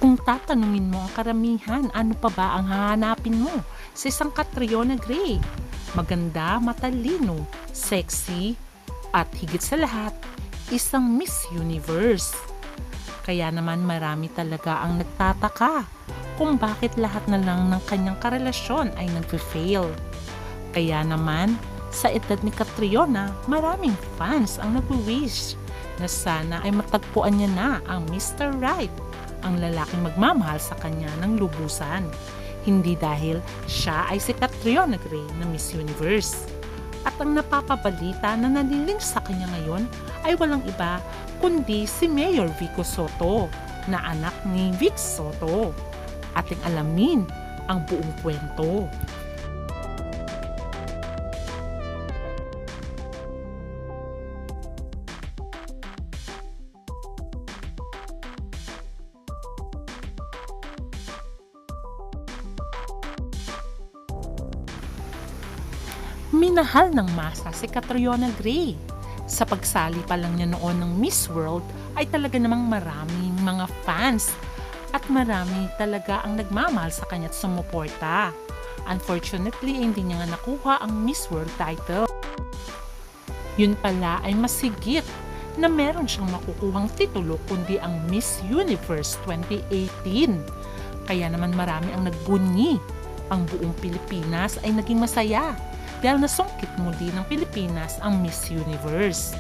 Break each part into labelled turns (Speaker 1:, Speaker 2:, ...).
Speaker 1: Kung tatanungin mo ang karamihan, ano pa ba ang hahanapin mo sa isang Catriona Gray? Maganda, matalino, sexy, at higit sa lahat, isang Miss Universe. Kaya naman marami talaga ang nagtataka kung bakit lahat na lang ng kanyang karelasyon ay nagfe-fail. Kaya naman, sa edad ni Catriona, maraming fans ang nag-wish na sana ay matagpuan niya na ang Mr. Right, ang lalaking magmamahal sa kanya ng lubusan. Hindi dahil siya ay si Catriona Gray na Miss Universe. At ang napapabalita na naliling sa kanya ngayon ay walang iba kundi si Mayor Vico Soto na anak ni Vic Soto. Ating alamin ang buong kwento. Minahal ng masa si Catriona Gray. Sa pagsali pa lang niya noon ng Miss World ay talaga namang maraming mga fans at marami talaga ang nagmamahal sa kanya at sumuporta. Unfortunately, hindi niya nga nakuha ang Miss World title. Yun pala ay masigit na meron siyang makukuhang titulo kundi ang Miss Universe 2018. Kaya naman marami ang nagbunyi. Ang buong Pilipinas ay naging masaya dahil nasungkit muli ng Pilipinas ang Miss Universe.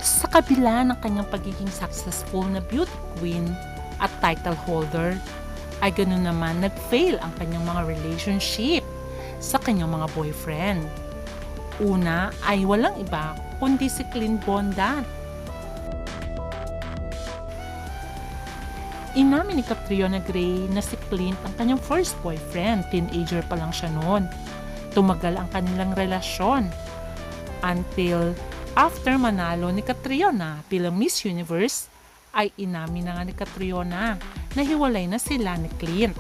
Speaker 1: Sa kabila ng kanyang pagiging successful na beauty queen at title holder, ay ganoon naman nag-fail ang kanyang mga relationship sa kanyang mga boyfriend. Una ay walang iba kundi si Clint Bondan. Inamin ni Catriona Gray na si Clint ang kanyang first boyfriend, teenager pa lang siya noon. Tumagal ang kanilang relasyon until after manalo ni Catriona bilang Miss Universe ay inamin na nga ni Catriona na hiwalay na sila ni Clint.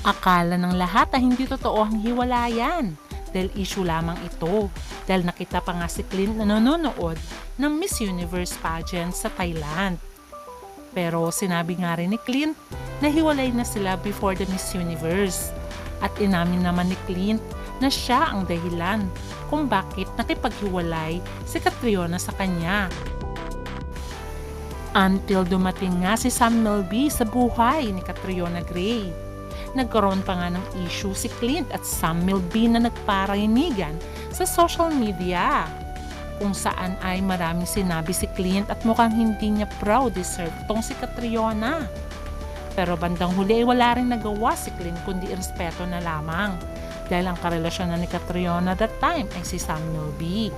Speaker 1: Akala ng lahat na hindi totoo ang hiwalayan dahil issue lamang ito dahil nakita pa nga si Clint na nanonood ng Miss Universe pageant sa Thailand. Pero sinabi nga rin ni Clint na hiwalay na sila before the Miss Universe at inamin naman ni Clint na siya ang dahilan kung bakit nakipaghiwalay si Catriona sa kanya. Until dumating nga si Sam Milby sa buhay ni Catriona Gray. Nagkaroon pa nga ng issue si Clint at Sam Milby na nagparinigan sa social media kung saan ay maraming sinabi si Clint at mukhang hindi niya proud deserve tong si Catriona. Pero bandang huli ay wala rin nagawa si Clint kundi irespeto na lamang dahil ang karelasyon na ni Catriona that time ay si Sam Milby.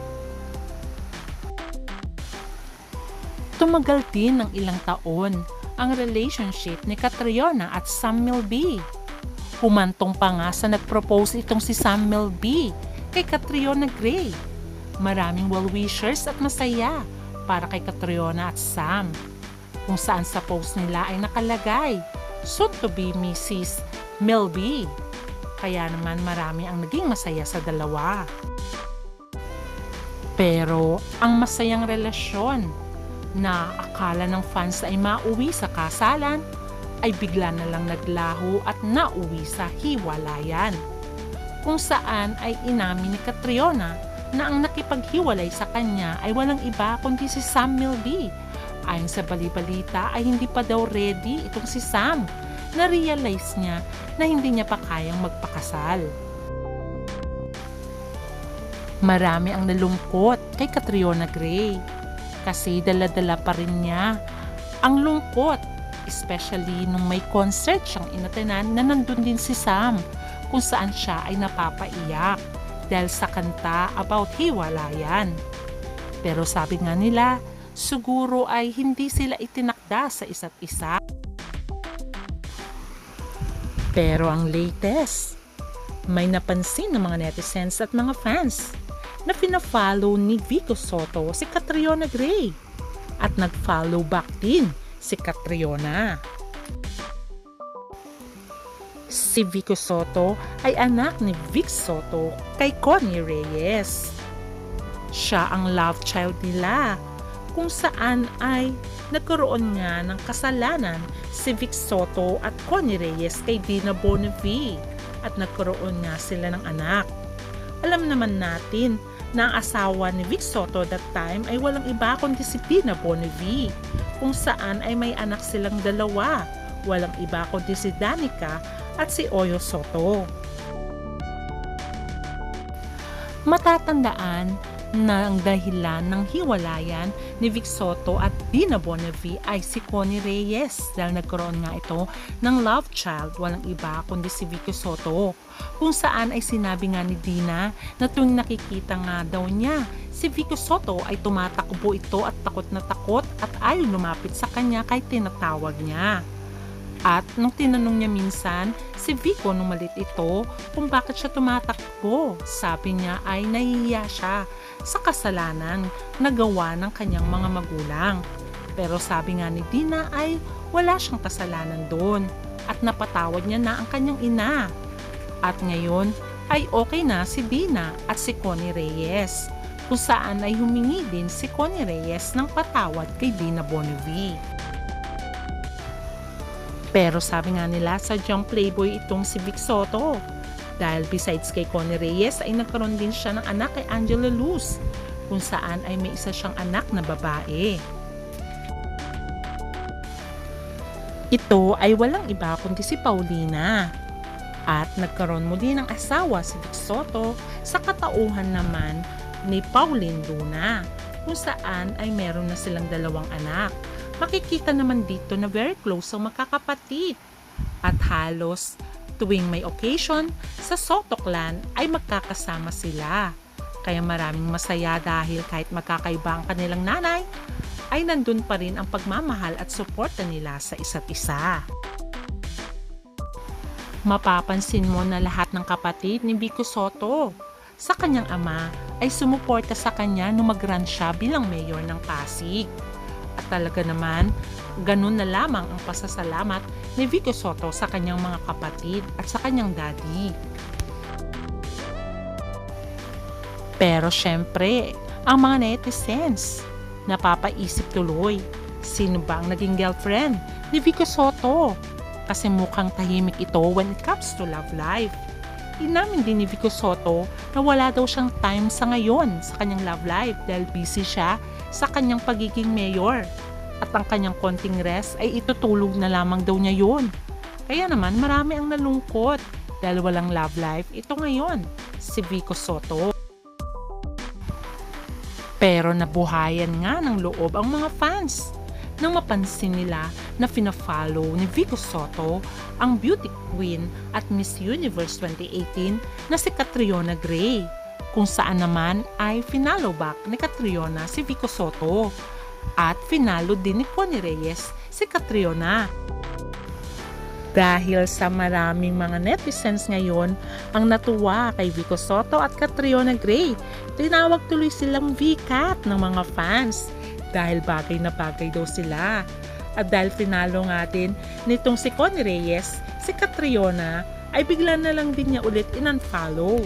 Speaker 1: Tumagal din ng ilang taon ang relationship ni Catriona at Sam Milby. Humantong pa nga sa nag-propose itong si Sam Milby kay Catriona Gray. Maraming well-wishers at masaya para kay Catriona at Sam, kung saan sa post nila ay nakalagay, soon to be Mrs. Milby. Kaya naman marami ang naging masaya sa dalawa. Pero ang masayang relasyon na akala ng fans ay mauwi sa kasalan ay bigla na lang naglaho at nauwi sa hiwalayan. Kung saan ay inamin ni Catriona na ang nakipaghiwalay sa kanya ay walang iba kundi si Sam Milby. Ayon sa bali-balita ay hindi pa daw ready itong si Sam. Na-realize niya na hindi niya pa kayang magpakasal. Marami ang nalungkot kay Catriona Gray kasi dala-dala pa rin niya ang lungkot, especially nung may concert siyang inatenan na nandun din si Sam kung saan siya ay napapaiyak dahil sa kanta about hiwalayan. Pero sabi nga nila, siguro ay hindi sila itinakda sa isa't isa. Pero ang latest, may napansin ng mga netizens at mga fans na pina-follow ni Vico Soto si Catriona Gray at nag-follow back din si Catriona. Si Vico Soto ay anak ni Vic Soto kay Connie Reyes. Siya ang love child nila kung saan ay nagkaroon nga ng kasalanan si Vic Soto at Connie Reyes kay Dina Bonnevie at nagkaroon nga sila ng anak. Alam naman natin na ang asawa ni Vic Soto that time ay walang iba kundi si Dina Bonnevie, kung saan ay may anak silang dalawa, walang iba kundi si Danica at si Oyo Soto. Matatandaan na ang dahilan ng hiwalayan ni Vic Soto at Dina Bonnevie ay si Connie Reyes dahil nagkaroon nga ito ng love child, walang iba kundi si Vico Soto, kung saan ay sinabi nga ni Dina na tuwing nakikita nga daw niya si Vico Soto ay tumatakbo ito at takot na takot at ayaw lumapit sa kanya kahit tinatawag niya. At nung tinanong niya minsan si Vico nung malit ito kung bakit siya tumatakbo, sabi niya ay nahihiya siya sa kasalanan na gawa ng kanyang mga magulang. Pero sabi nga ni Dina ay wala siyang kasalanan doon at napatawad niya na ang kanyang ina. At ngayon ay okay na si Dina at si Connie Reyes, kung saan ay humingi din si Connie Reyes ng patawad kay Dina Bonnevie. Pero sabi nga nila sadyang playboy itong si Vic Soto dahil besides kay Connie Reyes ay nagkaroon din siya ng anak kay Angela Luz, kung saan ay may isa siyang anak na babae. Ito ay walang iba kundi si Paulina at nagkaroon muli ng asawa si Vic Soto sa katauhan naman ni Pauline Luna, kung saan ay meron na silang dalawang anak. Makikita naman dito na very close ang magkakapatid at halos tuwing may occasion sa Soto clan ay magkakasama sila. Kaya maraming masaya dahil kahit magkakaiba ang kanilang nanay ay nandun pa rin ang pagmamahal at suporta nila sa isa't isa. Mapapansin mo na lahat ng kapatid ni Vico Soto sa kanyang ama ay sumuporta sa kanya nung mag-run siya bilang mayor ng Pasig. At talaga naman, ganun na lamang ang pasasalamat ni Vico Soto sa kanyang mga kapatid at sa kanyang daddy. Pero syempre, ang mga netizens, napapaisip tuloy, sino ba ang naging girlfriend ni Vico Soto? Kasi mukhang tahimik ito when it comes to love life. Inamin din ni Vico Soto na wala daw siyang time sa ngayon sa kanyang love life dahil busy siya sa kanyang pagiging mayor at ang kanyang konting rest ay itutulog na lamang daw niya yun. Kaya naman marami ang nalungkot dahil walang love life ito ngayon, si Vico Soto. Pero nabuhayan nga ng loob ang mga fans nang mapansin nila na fina-follow ni Vico Soto ang beauty queen at Miss Universe 2018 na si Catriona Gray, kung saan naman ay finalo back ni Catriona si Vico Soto at finalo din ni Connie Reyes si Catriona. Dahil sa maraming mga netizens ngayon ang natuwa kay Vico Soto at Catriona Gray, tinawag tuloy silang VCAT ng mga fans dahil bagay na bagay daw sila. At dahil finalo nga din nitong si Connie Reyes, si Catriona ay bigla na lang din niya ulit in-unfollow.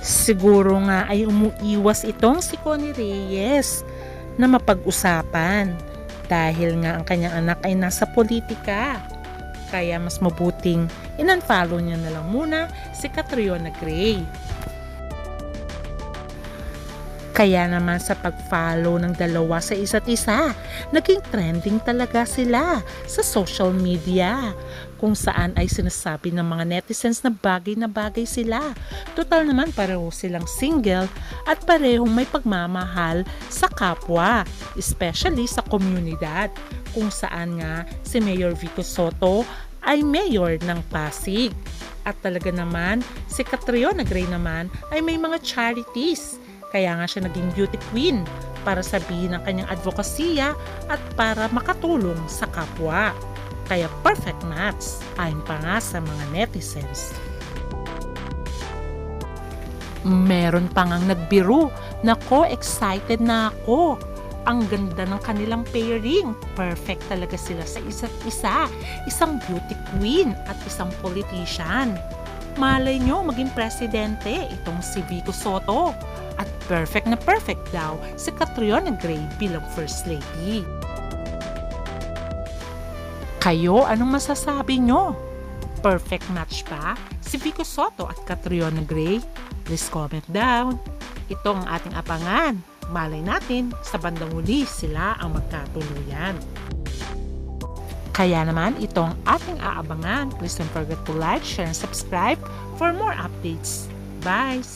Speaker 1: Siguro nga ay umuiwas itong si Connie Reyes na mapag-usapan dahil nga ang kanyang anak ay nasa politika. Kaya mas mabuting in-unfollow niya na lang muna si Catriona Gray. Kaya naman sa pag-follow ng dalawa sa isa't isa, naging trending talaga sila sa social media, kung saan ay sinasabi ng mga netizens na bagay sila. Total naman pareho silang single at parehong may pagmamahal sa kapwa, especially sa komunidad, kung saan nga si Mayor Vico Soto ay mayor ng Pasig. At talaga naman, si Catriona Gray naman ay may mga charities. Kaya nga siya naging beauty queen para sabihin ang kanyang advokasya at para makatulong sa kapwa. Kaya perfect match ayon pa nga sa mga netizens. Meron pa ngang nagbiro na excited na ako. Ang ganda ng kanilang pairing. Perfect talaga sila sa isa't isa. Isang beauty queen at isang politician. Malay nyo maging presidente itong si Vico Soto. At perfect na perfect daw si Catriona Gray bilang First Lady. Kayo, anong masasabi nyo? Perfect match ba si Vico Soto at Catriona Gray? Please comment down. Ito ang ating abangan. Malay natin, sa bandang huli sila ang magkatuluyan. Kaya naman, ito ang ating aabangan. Please don't forget to like, share, and subscribe for more updates. Bye!